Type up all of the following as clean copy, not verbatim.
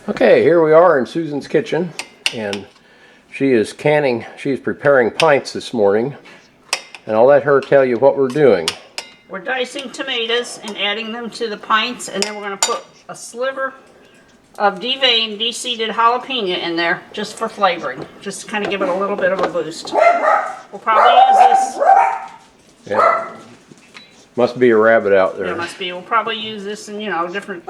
Okay, here we are in Susan's kitchen, and she's preparing pints this morning, and I'll let her tell you what we're doing. We're dicing tomatoes and adding them to the pints, and then we're going to put a sliver of deveined, de-seeded jalapeno in there just for flavoring, just to kind of give it a little bit of a boost. We'll probably use this. Yeah. Must be a rabbit out there. There must be. We'll probably use this in, different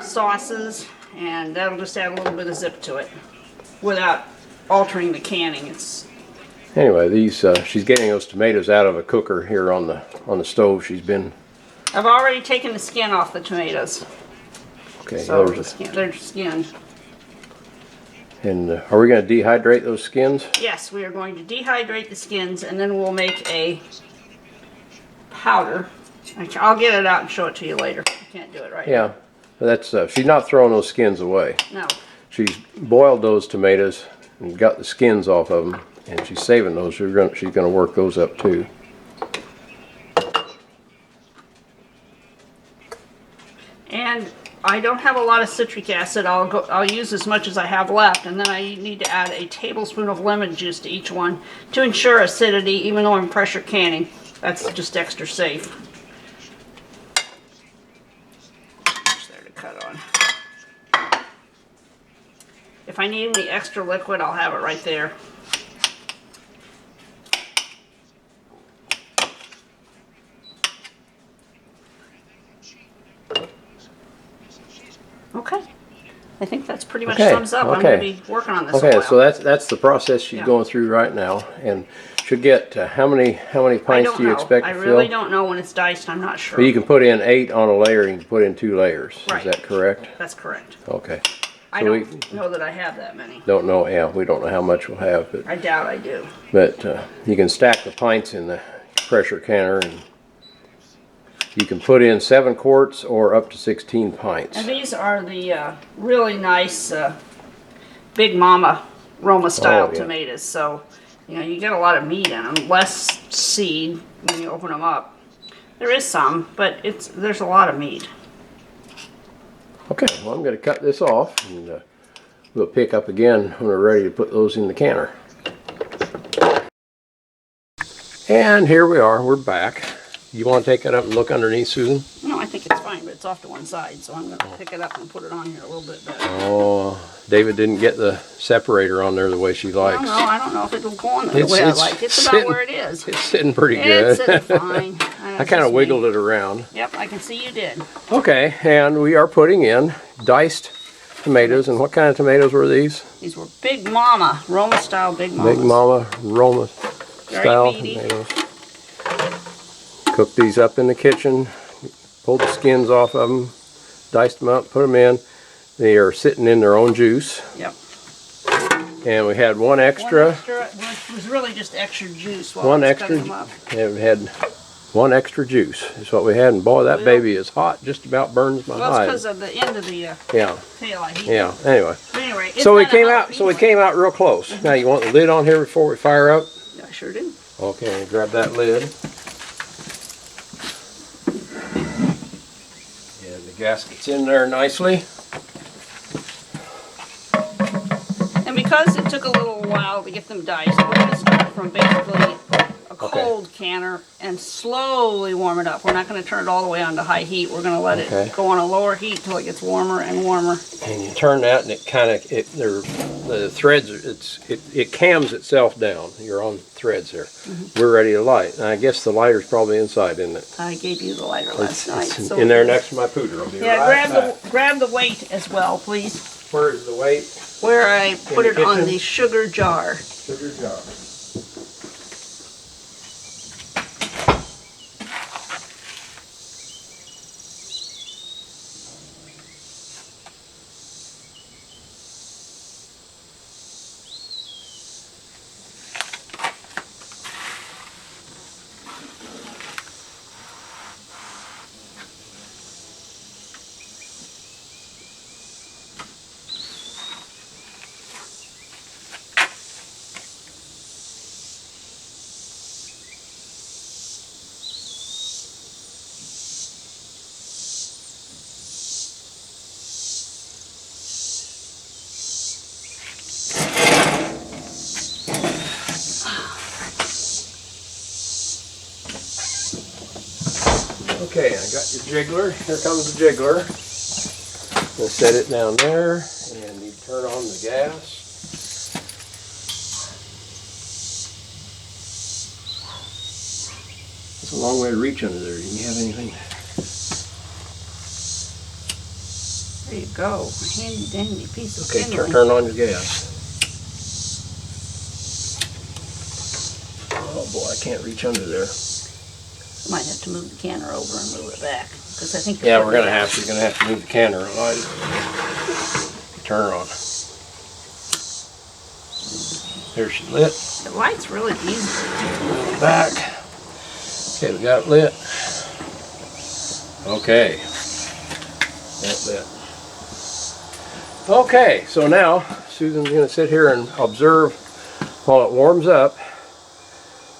sauces, and that'll just add a little bit of zip to it without altering the canning. Anyway, she's getting those tomatoes out of a cooker here on the stove. I've already taken the skin off the tomatoes. Okay, so they're skinned. And are we going to dehydrate those skins? Yes, we are going to dehydrate the skins, and then we'll make a powder. I'll get it out and show it to you later. I can't do it right now. Yeah, that's she's not throwing those skins away. No. She's boiled those tomatoes and got the skins off of them, and she's saving those. She's going to work those up too. And I don't have a lot of citric acid. I'll use as much as I have left, and then I need to add a tablespoon of lemon juice to each one to ensure acidity, even though I'm pressure canning. That's just extra safe. There's there to cut on. If I need any extra liquid, I'll have it right there. Okay, I think that's pretty much sums up. I'm going to be working on this. Okay, so that's the process she's going through right now, and she'll get how many pints do you expect to fill? I really don't know when it's diced. I'm not sure. But you can put in 8 on a layer, and you can put in 2 layers. Right. Is that correct? That's correct. Okay. I don't know that I have that many. Don't know. Yeah, we don't know how much we'll have, but I doubt I do. But you can stack the pints in the pressure canner, and you can put in 7 quarts or up to 16 pints. And these are the really nice Big Mama Roma style tomatoes. So, you get a lot of meat in them. Less seed when you open them up. There is some, but there's a lot of meat. Okay, well, I'm going to cut this off, and we'll pick up again when we're ready to put those in the canner. And here we are. We're back. You want to take it up and look underneath, Susan? No, I think it's fine, but it's off to one side, so I'm going to pick it up and put it on here a little bit better. Oh, David didn't get the separator on there the way she likes. No, I don't know if it'll go on the way I like. It's about where it is. It's sitting pretty good. It's sitting fine. I kind of wiggled it around. Yep, I can see you did. Okay, and we are putting in diced tomatoes. And what kind of tomatoes were these? These were Big Mama, Roma style Big Mamas. Big Mama Roma style tomatoes. Cook these up in the kitchen, pull the skins off of them, diced them up, put them in. They are sitting in their own juice. Yep. And we had one extra. It was really just extra juice while One I was extra. cutting them up. Yeah, we had one extra juice is what we had, and boy, that baby is hot. Just about burns my hide. Well, it's because of the end of the tail I heated. Yeah. Anyway. But anyway, So we came out. So we came out real close. Now you want the lid on here before we fire up? I sure do. Okay. Grab that lid. The gasket's in there nicely. And because it took a little while to get them diced, we're going to start from basically a cold canner and slowly warm it up. We're not going to turn it all the way on to high heat. We're going to let it go on a lower heat until it gets warmer and warmer. And you turn that, and it kind of the threads. It cams itself down. You're on threads there. We're ready to light. And I guess the lighter's probably inside, isn't it? I gave you the lighter last night. It's in there next to my pooter. I'll be right back. Grab the weight as well, please. Where is the weight? Where I put it on the sugar jar. Sugar jar. Okay, I got your jiggler. Here comes the jiggler. Gonna set it down there, and you turn on the gas. It's a long way to reach under there. Do you have anything? There you go. A handy dandy piece of Okay, kindling. turn on your gas. Oh boy, I can't reach under there. Might have to move the canner over and move it back, because I think. Yeah, we're gonna have to. You're gonna have to move the canner and light it. Turn her on. There she lit. The light's really easy. Back. Okay, we got it lit. Okay. That's lit. Okay, so now Susan's gonna sit here and observe while it warms up.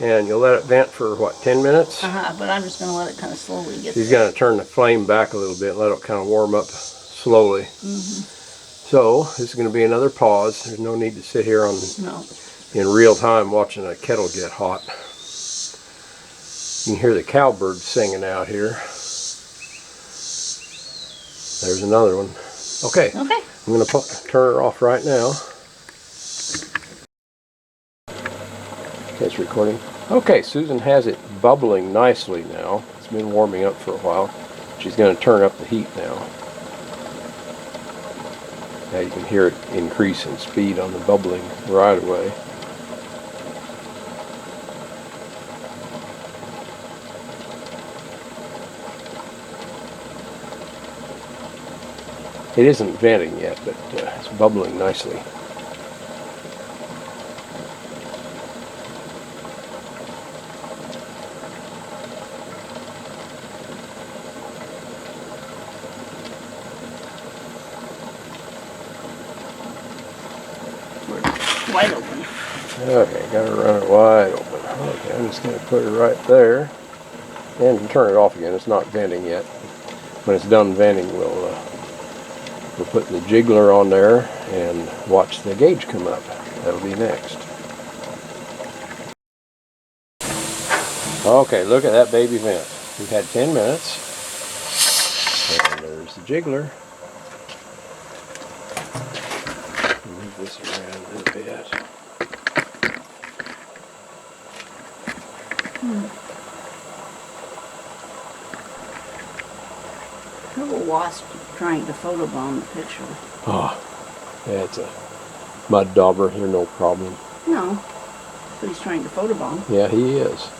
And you'll let it vent for what, 10 minutes? But I'm just going to let it kind of slowly get She's there. going to turn the flame back a little bit and let it kind of warm up slowly. So this is going to be another pause. There's no need to sit here in real time watching a kettle get hot. You can hear the cowbirds singing out here. There's another one. Okay. I'm going to turn her off right now. It's recording. Okay, Susan has it bubbling nicely now. It's been warming up for a while. She's going to turn up the heat now. Now you can hear it increase in speed on the bubbling right away. It isn't venting yet, but it's bubbling nicely. Wide open. Okay, gotta run it wide open. Okay, I'm just gonna put it right there. And you can turn it off again. It's not venting yet. When it's done venting, we'll put the jiggler on there and watch the gauge come up. That'll be next. Okay, look at that baby vent. We've had 10 minutes. And there's the jiggler. Move this around a little bit. Little wasp trying to photobomb the picture. Oh, yeah, it's a mud dauber here, no problem. No, but he's trying to photobomb. Yeah, he is.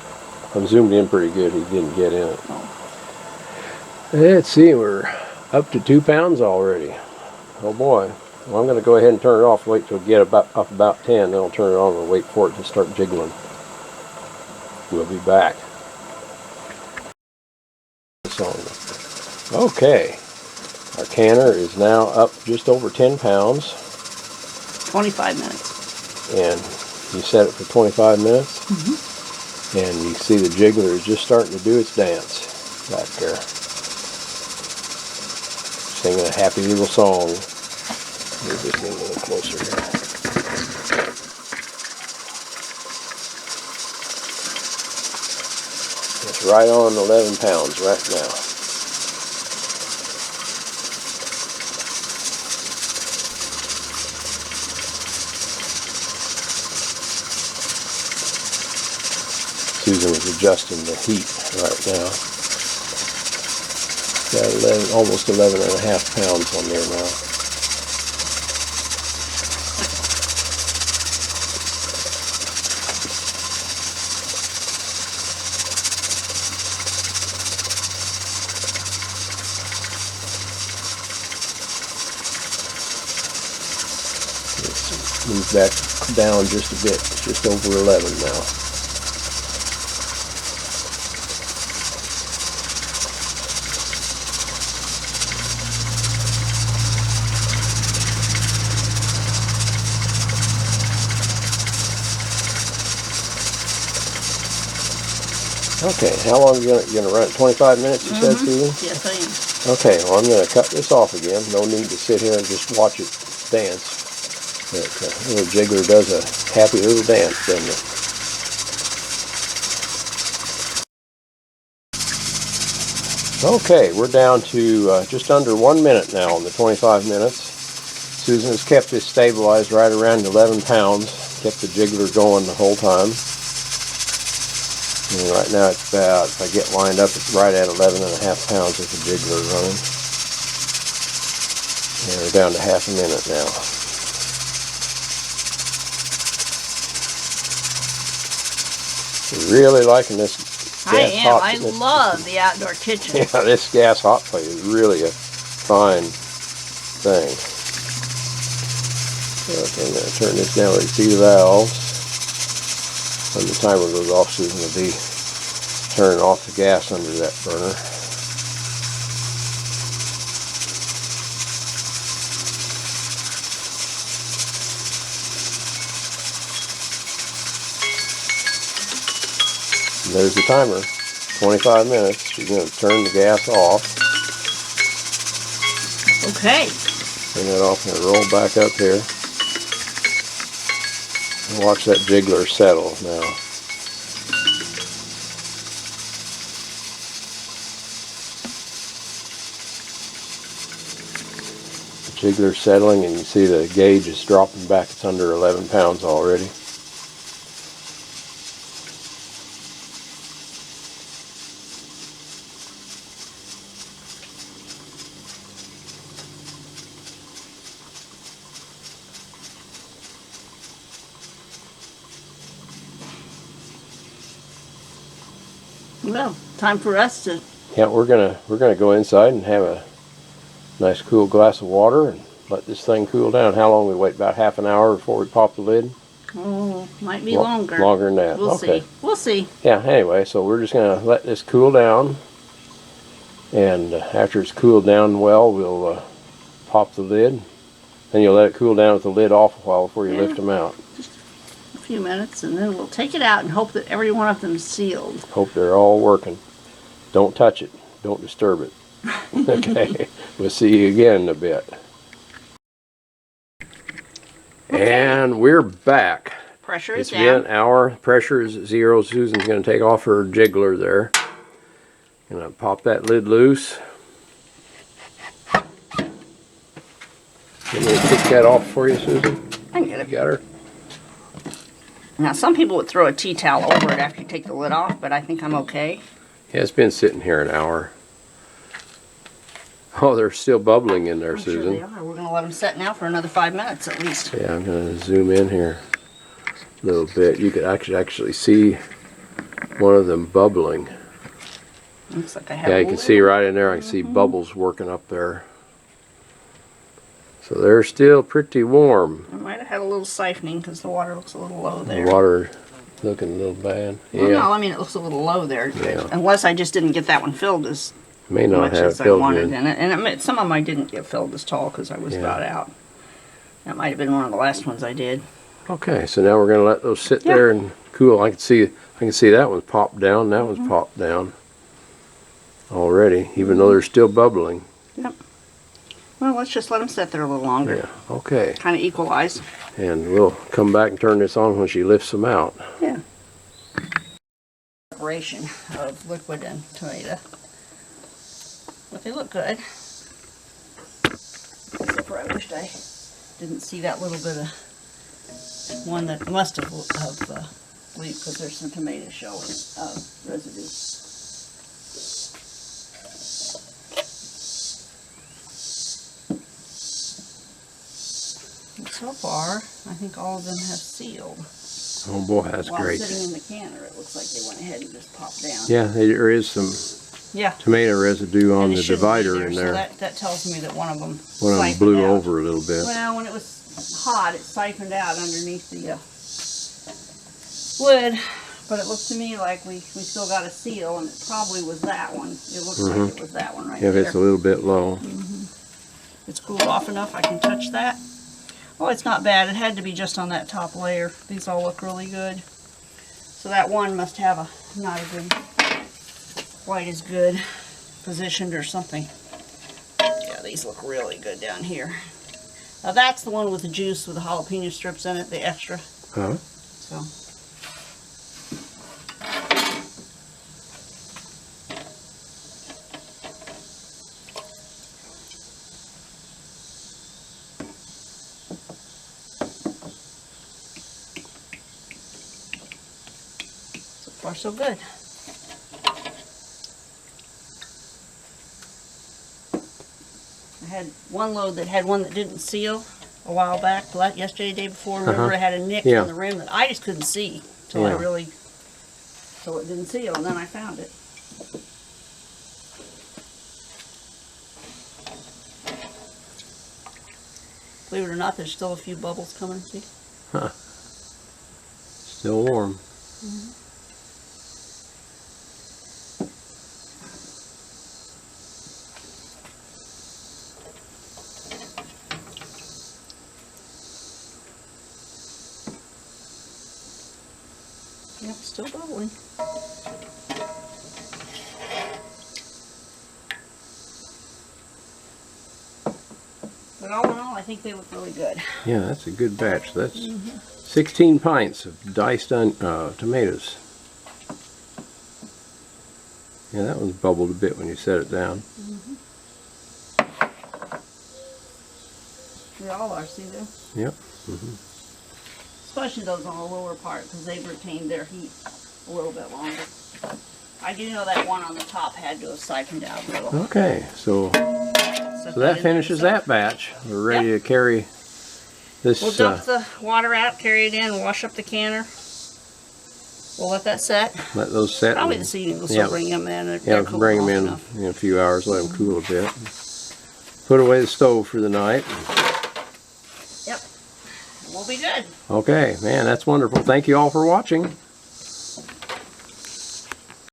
I'm zoomed in pretty good. He didn't get in it. Oh. Let's see, we're up to 2 pounds already. Oh boy. Well, I'm going to go ahead and turn it off. Wait till we get up about 10, then I'll turn it on and wait for it to start jiggling. We'll be back. Okay. Our canner is now up just over 10 pounds. 25 minutes. And you set it for 25 minutes. And you see the jiggler is just starting to do its dance back there. Singing a happy little song. Move this in a little closer here. It's right on 11 pounds right now. Susan is adjusting the heat right now. Got 11, almost 11 and a half pounds on there now. Let's move back down just a bit. It's just over 11 now. Okay, how long are you going to run it? 25 minutes, you said, Susan? Yes, I am. Okay, well, I'm going to cut this off again. No need to sit here and just watch it dance. But little jiggler does a happy little dance, doesn't it? Okay, we're down to just under 1 minute now on the 25 minutes. Susan has kept this stabilized right around 11 pounds. Kept the jiggler going the whole time. And right now it's about, if I get lined up, it's right at 11.5 pounds with the jiggler running. And we're down to half a minute now. Really liking this gas hot. I love the outdoor kitchen. Yeah, this gas hot plate is really a fine thing. Okay, I'm going to turn this down where you see the valves. When the timer goes off, Susan will be turning off the gas under that burner. And there's the timer, 25 minutes. She's going to turn the gas off. Okay. Turn that off and roll back up here. And watch that jiggler settle now. The jiggler settling, and you see the gauge is dropping back. It's under 11 pounds already. Well, time for us to. Yeah, we're gonna go inside and have a nice cool glass of water and let this thing cool down. How long we wait? About half an hour before we pop the lid? Oh, might be longer. Longer than that. We'll okay. see. We'll see. Yeah, anyway, so we're just gonna let this cool down, and after it's cooled down well, we'll pop the lid. Then you'll let it cool down with the lid off a while before you lift them out. A few minutes, and then we'll take it out and hope that every one of them is sealed. Hope they're all working. Don't touch it. Don't disturb it. Okay, we'll see you again in a bit. Okay. And we're back. Pressure is It's down. been an hour. Pressure is 0. Susan's going to take off her jiggler there. Gonna pop that lid loose. Let me kick that off for you, Susan. I can get You it. got her? Now, some people would throw a tea towel over it after you take the lid off, but I think I'm okay. Yeah, it's been sitting here an hour. Oh, they're still bubbling in there, I'm sure Susan. they are. We're going to let them set now for another 5 minutes at least. Yeah, I'm going to zoom in here a little bit. You could actually see one of them bubbling. Looks like I have. Yeah, you can see right in there. I can see bubbles working up there. So they're still pretty warm. I might have had a little siphoning because the water looks a little low there. The water looking a little bad. Yeah. Well, no, I mean it looks a little low there. Yeah. Unless I just didn't get that one filled as May not much have as I filled wanted good. in it. And some of them I didn't get filled as tall because I was Yeah. about out. That might have been one of the last ones I did. Okay, so now we're going to let those sit Yeah. there and cool. I can see that one's popped down. That one's popped down already, even though they're still bubbling. Yep. Well, let's just let them sit there a little longer. Yeah. Okay. Kind of equalize. And we'll come back and turn this on when she lifts them out. Yeah. Separation of liquid and tomato. But they look good. Except for I wished I didn't see that little bit of one that must have leaked because there's some tomato shell residue. And so far, I think all of them have sealed. Oh boy, that's While great. sitting in the canner, it looks like they went ahead and just popped down. Yeah, there is some Yeah. tomato residue on And it the shouldn't be divider in so there. that tells me that one of them One of them siphoned blew out. over a little bit. Well, when it was hot, it siphoned out underneath the lid. But it looked to me like we still got a seal, and it probably was that one. It looks like it was that one right If there. it's a little bit low. It's cooled off enough, I can touch that. Oh, it's not bad. It had to be just on that top layer. These all look really good. So that one must have not a good, quite as good positioned or something. Yeah, these look really good down here. Now that's the one with the juice with the jalapeno strips in it, the extra. Huh? So. far so good. I had one load that had one that didn't seal a while back, yesterday, day before. Remember, it had a nick Yeah. on the rim that I just couldn't see till I really, so it didn't seal, and then I found it. Believe it or not, there's still a few bubbles coming. See? Huh. Still warm. Mm-hmm. Yep, still bubbling. But all in all, I think they look really good. Yeah, that's a good batch. That's 16 pints of diced tomatoes. Yeah, that one's bubbled a bit when you set it down. They all are, see them? Yep. Especially those on the lower part, because they've retained their heat a little bit longer. I do know that one on the top had to have siphoned out a little. Okay, so that finishes that batch. We're ready to carry this. We'll dump the water out, carry it in, wash up the canner. We'll let that set. Let those set. Probably this evening we'll still bring them in. Yeah, bring them in a few hours, let them cool a bit. Put away the stove for the night. Yep. We'll be good. Okay, man, that's wonderful. Thank you all for watching.